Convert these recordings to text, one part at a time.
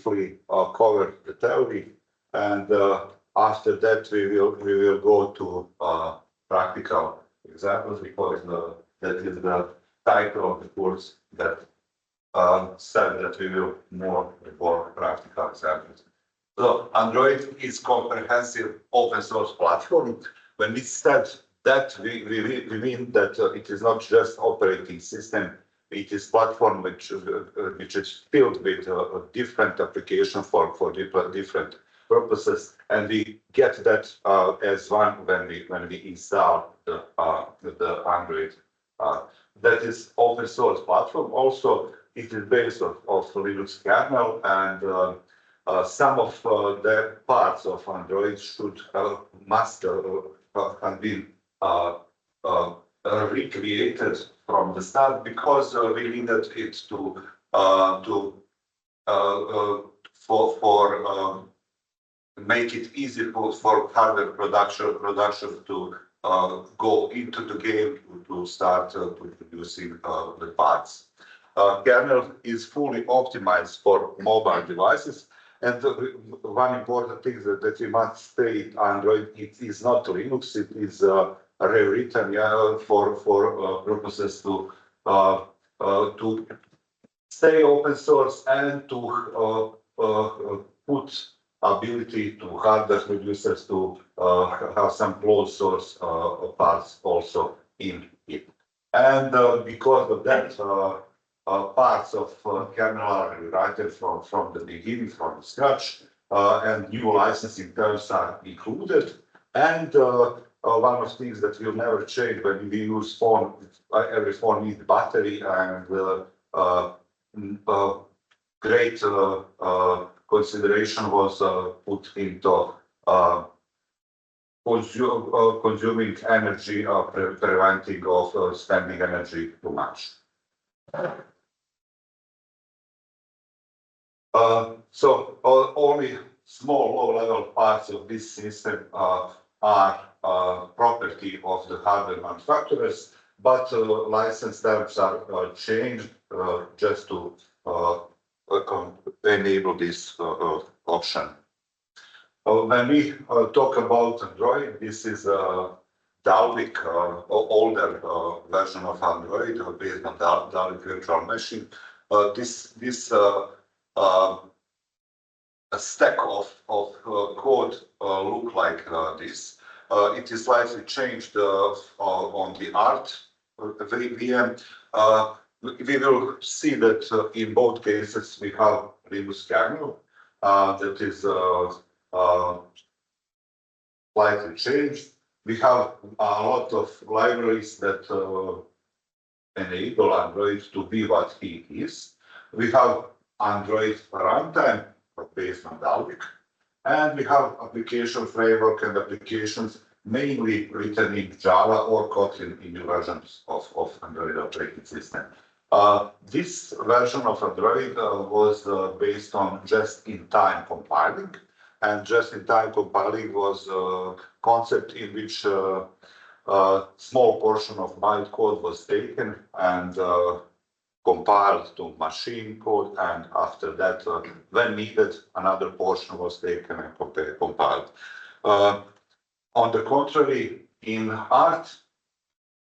briefly cover the theory, and after that we will go to practical examples, because that is the title of the course that said that we will more report practical examples. So Android is comprehensive open source platform. When we said that, we mean that it is not just operating system. It is platform which is filled with different application for different purposes, and we get that as one when we install the Android. That is open source platform. Also, it is based of Linux kernel, and some of the parts of Android must have been recreated from the start, because we needed it to make it easy for hardware production to go into the game to start producing the parts. Kernel is fully optimized for mobile devices, and one important thing that we must state: Android, it is not Linux. It is rewritten for purposes to stay open source and to put ability to hardware producers to have some closed source parts also in it. And because of that, parts of kernel are rewritten from the beginning, from scratch, and new licensing terms are included. And one of the things that will never change when we use phone, every phone needs battery, and great consideration was put into consuming energy, preventing of spending energy too much. So only small low-level parts of this system are property of the hardware manufacturers, but license terms are changed just to enable this option. When we talk about Android, this is a Dalvik, older version of Android based on Dalvik virtual machine. This a stack of code look like this. It is slightly changed on the art VM. We will see that in both cases we have Linux kernel that is slightly changed. We have a lot of libraries that enable Android to be what it is. We have Android runtime based on Dalvik, and we have application framework and applications mainly written in Java or Kotlin in new versions of Android operating system. This version of Android was based on just-in-time compiling, and just-in-time compiling was a concept in which a small portion of bytecode was taken and compiled to machine code, and after that, when needed, another portion was taken and compiled. On the contrary, in art,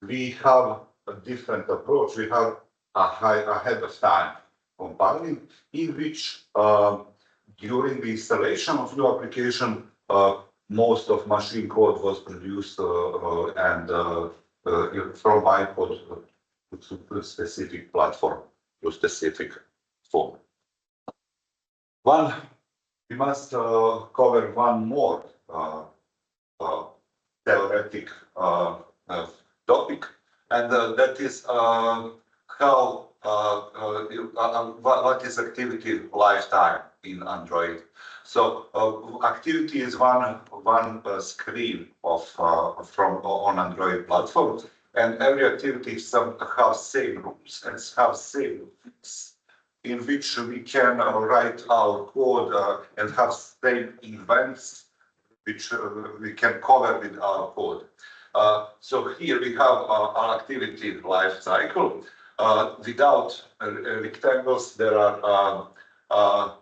we have a different approach. We have ahead of time compiling, in which during the installation of new application, most of machine code was produced and from bytecode to a specific platform, to a specific phone. We must cover one more theoretic topic, and that is what is activity lifetime in Android. So activity is one screen on Android platform, and every activity have same rules and have same rules in which we can write our code and have same events which we can cover with our code. So here we have an activity life cycle. Without rectangles, there are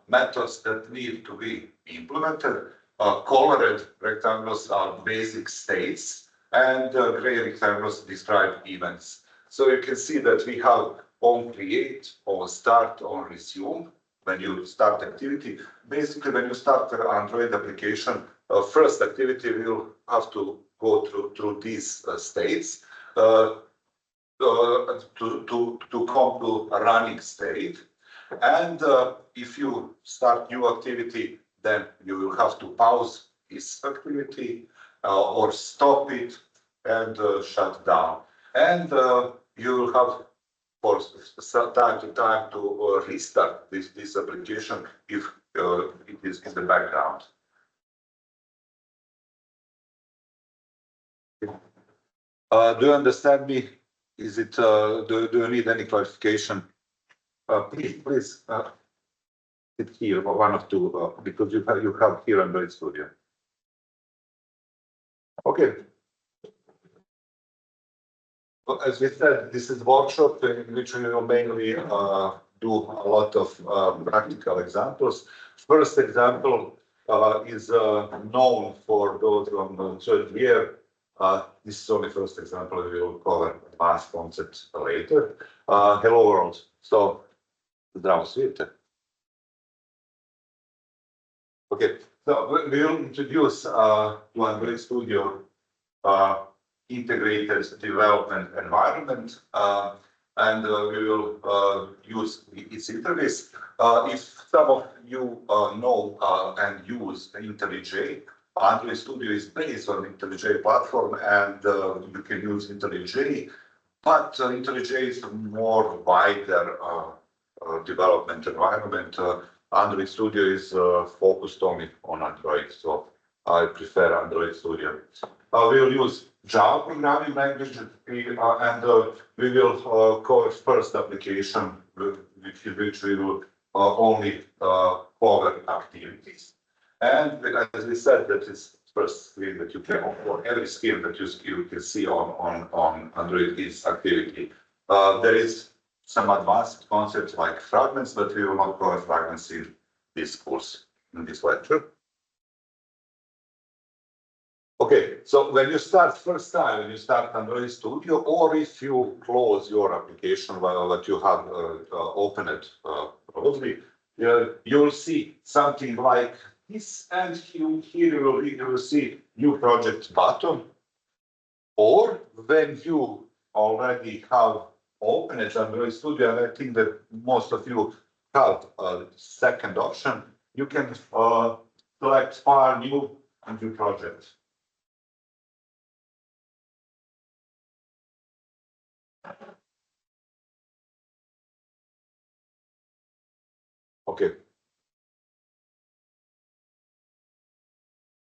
methods that need to be implemented. Colored rectangles are basic states, and gray rectangles describe events. So you can see that we have on create, on start, on resume. When you start activity, basically when you start the Android application, first activity will have to go through these states to come to a running state. And if you start new activity, then you will have to pause this activity or stop it and shut down. And you will have for time to time to restart this application if it is in the background. Do you understand me? Is it? Do you need any clarification? Please sit here, one of two, because you have here Android Studio. Okay. Well, as we said, this is workshop in which we will mainly do a lot of practical examples. First example is known for those on the third year. This is only first example. We will cover advanced concepts later. Hello world. So, zdravo svijete. Okay, so we will introduce to Android Studio integrated development environment, and we will use its interface. If some of you know and use IntelliJ, Android Studio is based on IntelliJ platform, and you can use IntelliJ, but IntelliJ is a more wider development environment. Android Studio is focused only on Android, so I prefer Android Studio. We will use Java programming language, and we will cover first application, which we will only cover activities. And as we said, that is first screen that you can, or every screen that you can see on Android is activity. There is some advanced concepts like fragments, but we will not cover fragments in this course, in this lecture. Okay, so when you start first time, when you start Android Studio, or if you close your application while that you have opened probably, you will see something like this, and here you will see new project button. Or when you already have opened Android Studio, and I think that most of you have a second option, you can select File, New, and New Project. Okay.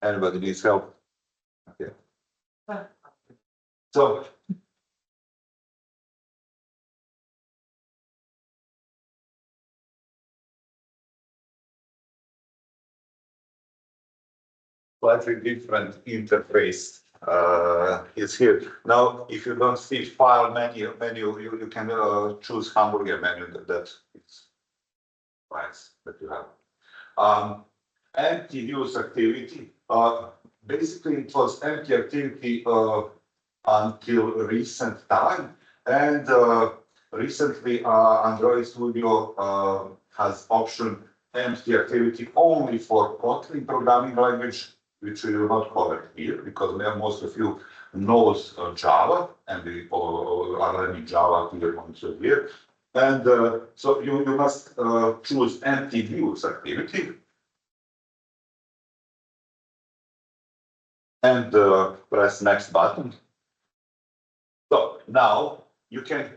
Anybody needs help? Okay. So slightly different interface is here. Now, if you don't see file menu, you can choose hamburger menu. That is nice that you have. Empty views activity. Basically, it was empty activity until recent time, and recently Android Studio has option empty activity only for Kotlin programming language, which we will not cover here because most of you knows Java, and we are learning Java here. And so you must choose empty views activity. And press next button. So now you can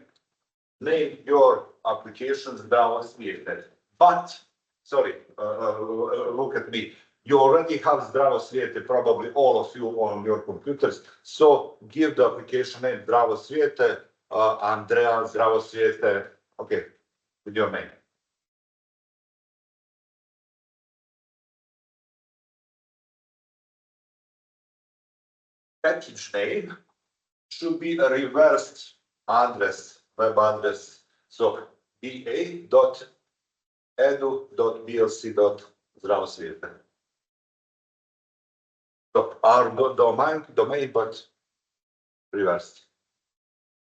name your applications Zdravo svijete. But, sorry, look at me. You already have Zdravo svijete, probably all of you on your computers. So give the application name Zdravo svijete, Andrea, Zdravo svijete. Okay, with your name. Package name should be a reversed address, web address. So ba.sh edu.blc.zdravosvijete. So our domain, but reversed.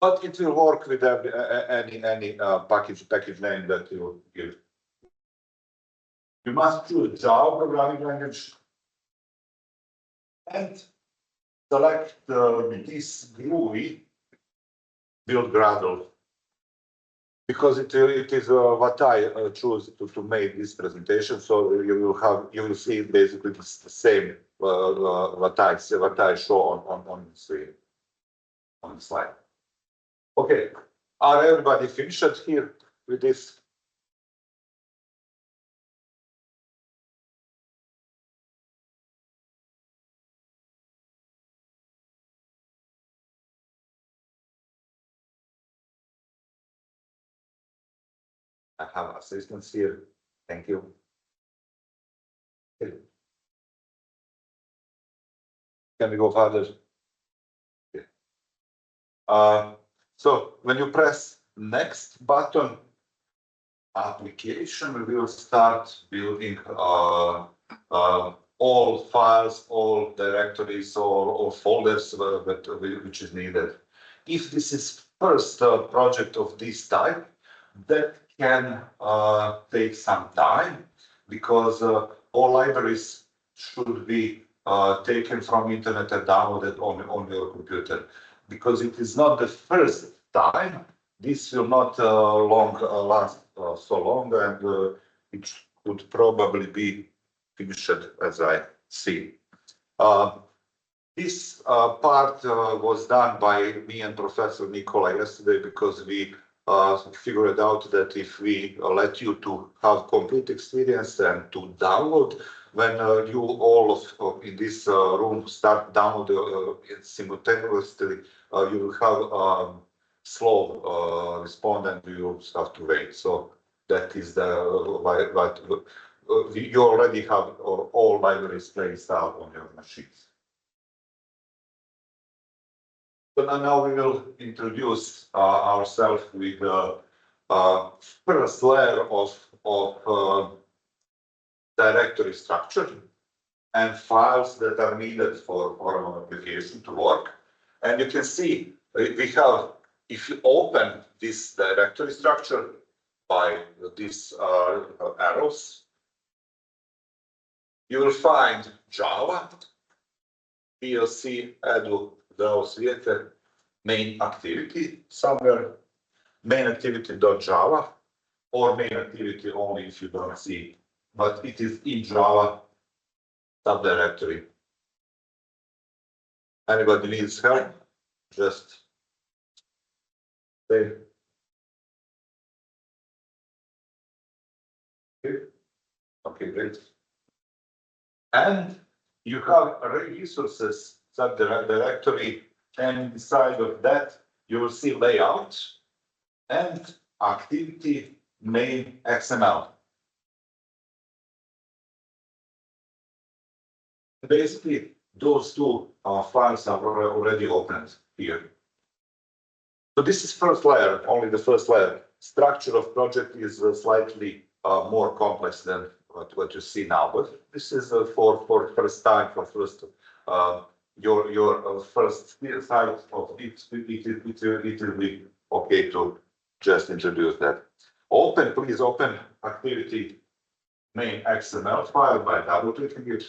But it will work with any package name that you give. You must choose Java programming language and select this GUI build Gradle, because it is what I choose to make this presentation. So you will see basically the same what I show on the screen, on the slide. Okay, are everybody finished here with this? I have assistants here. Thank you. Okay. Can we go further? Okay. So when you press next button, application will start building all files, all directories, all folders which is needed. If this is first project of this type, that can take some time, because all libraries should be taken from internet and downloaded on your computer. Because it is not the first time, this will not last so long, and it would probably be finished as I see. This part was done by me and Professor Nikola yesterday, because we figured out that if we let you to have complete experience and to download, when you all in this room start download simultaneously, you will have slow respond, and you have to wait. So that is what you already have all libraries placed out on your machines. So now we will introduce ourselves with the first layer of directory structure and files that are needed for our application to work. And you can see we have, if you open this directory structure by these arrows, you will find Java, PLC, edu, zdravosvijete, main activity somewhere, main activity.java, or main activity only if you don't see, but it is in Java subdirectory. Anybody needs help? Just say. Okay, great. And you have resources subdirectory, and inside of that you will see layout and activity main XML. Basically, those two files are already opened here. So this is first layer, only the first layer. Structure of project is slightly more complex than what you see now, but this is for first time, for first your first side of it. It will be okay to just introduce that. Please open activity main XML file by double clicking it.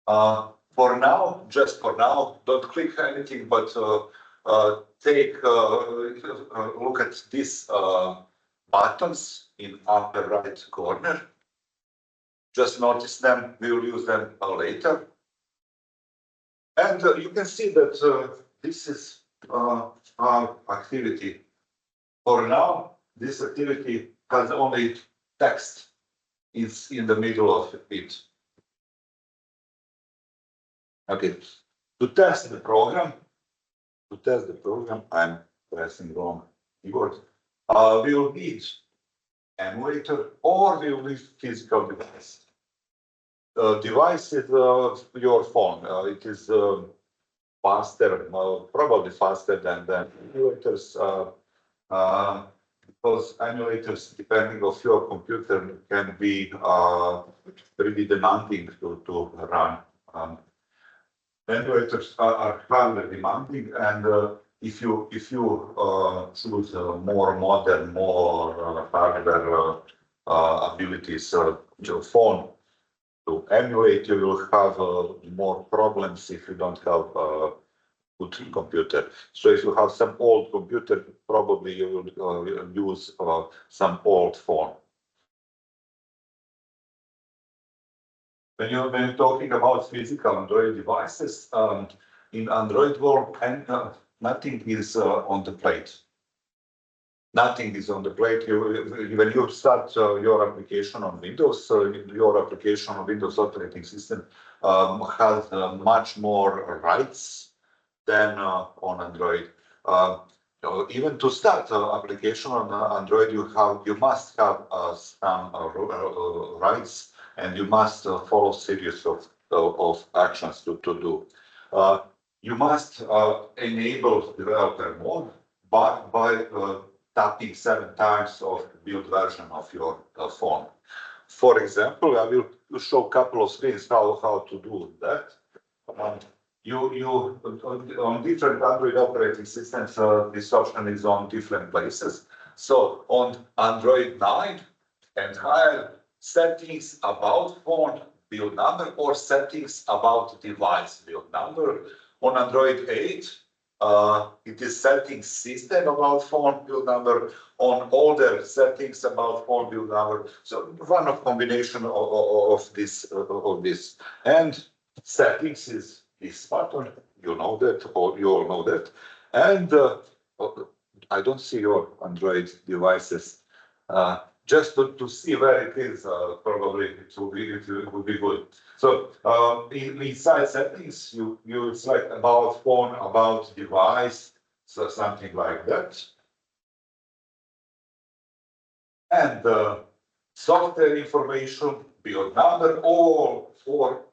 For now, just for now, don't click anything, but take a look at these buttons in upper right corner. Just notice them, we will use them later. And you can see that this is our activity. For now, this activity has only text is in the middle of it. Okay, to test the program, I'm pressing wrong keyboard. We will need emulator, or we will need physical device. Device is your phone. It is faster, probably faster than emulators. because emulators, depending on your computer, can be really demanding to run. Emulators are hardware demanding, and if you choose more modern, more hardware abilities, your phone to emulate, you will have more problems if you don't have a good computer. So if you have some old computer, probably you will use some old phone. When you're talking about physical Android devices, in Android world, and nothing is on the plate. Nothing is on the plate. When you start your application on Windows, your application on Windows operating system has much more rights than on Android. Even to start application on Android, you must have some rights, and you must follow series of actions to do. You must enable developer mode by tapping 7 times of build version of your phone. For example, I will show a couple of screens how to do that. You on different Android operating systems, this option is on different places. So on Android 9 and higher, settings about phone build number or settings about device build number. On Android 8, it is settings system about phone build number. On older, settings about phone build number. So one of combination of this. And settings is this button. You know that, or you all know that. And I don't see your Android devices. Just to see where it is, probably it will be good. So inside settings, you select about phone, about device, so something like that. And software information, build number, or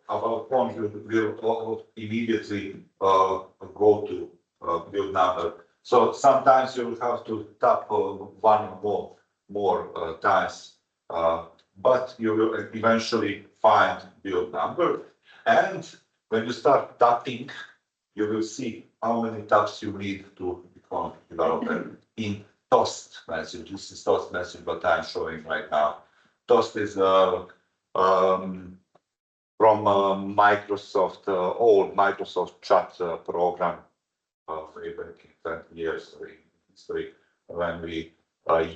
about phone will immediately go to build number. So sometimes you will have to tap one or more times, but you will eventually find build number. And when you start tapping, you will see how many taps you need to become developer in Toast message. This is Toast message what I'm showing right now. Toast is from Microsoft, old Microsoft chat program, way back in 20 years history, when we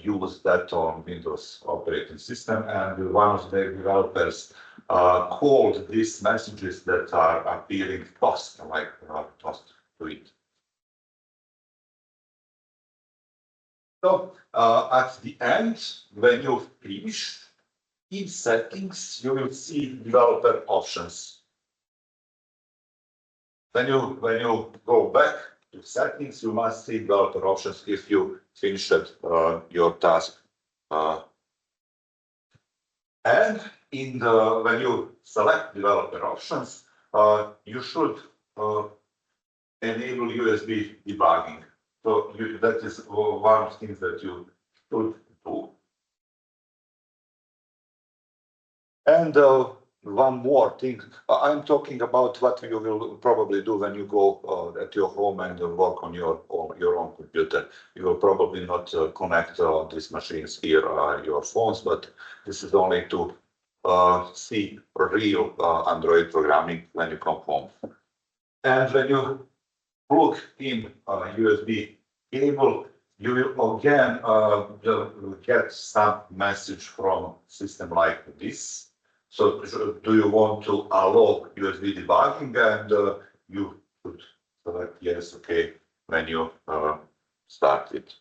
use that on Windows operating system, and one of the developers called these messages that are appearing Toast, like Toast tweet. So at the end, when you finish, in settings, you will see developer options. When you go back to settings, you must see developer options if you finished your task. And when you select developer options, you should enable USB debugging. So that is one of the things that you should do. And one more thing, I'm talking about what you will probably do when you go at your home and work on your own computer. You will probably not connect these machines here, your phones, but this is only to see real Android programming when you come home. And when you plug in USB cable, you will again get some message from system like this. So do you want to allow USB debugging? And you should select yes, okay, when you start it.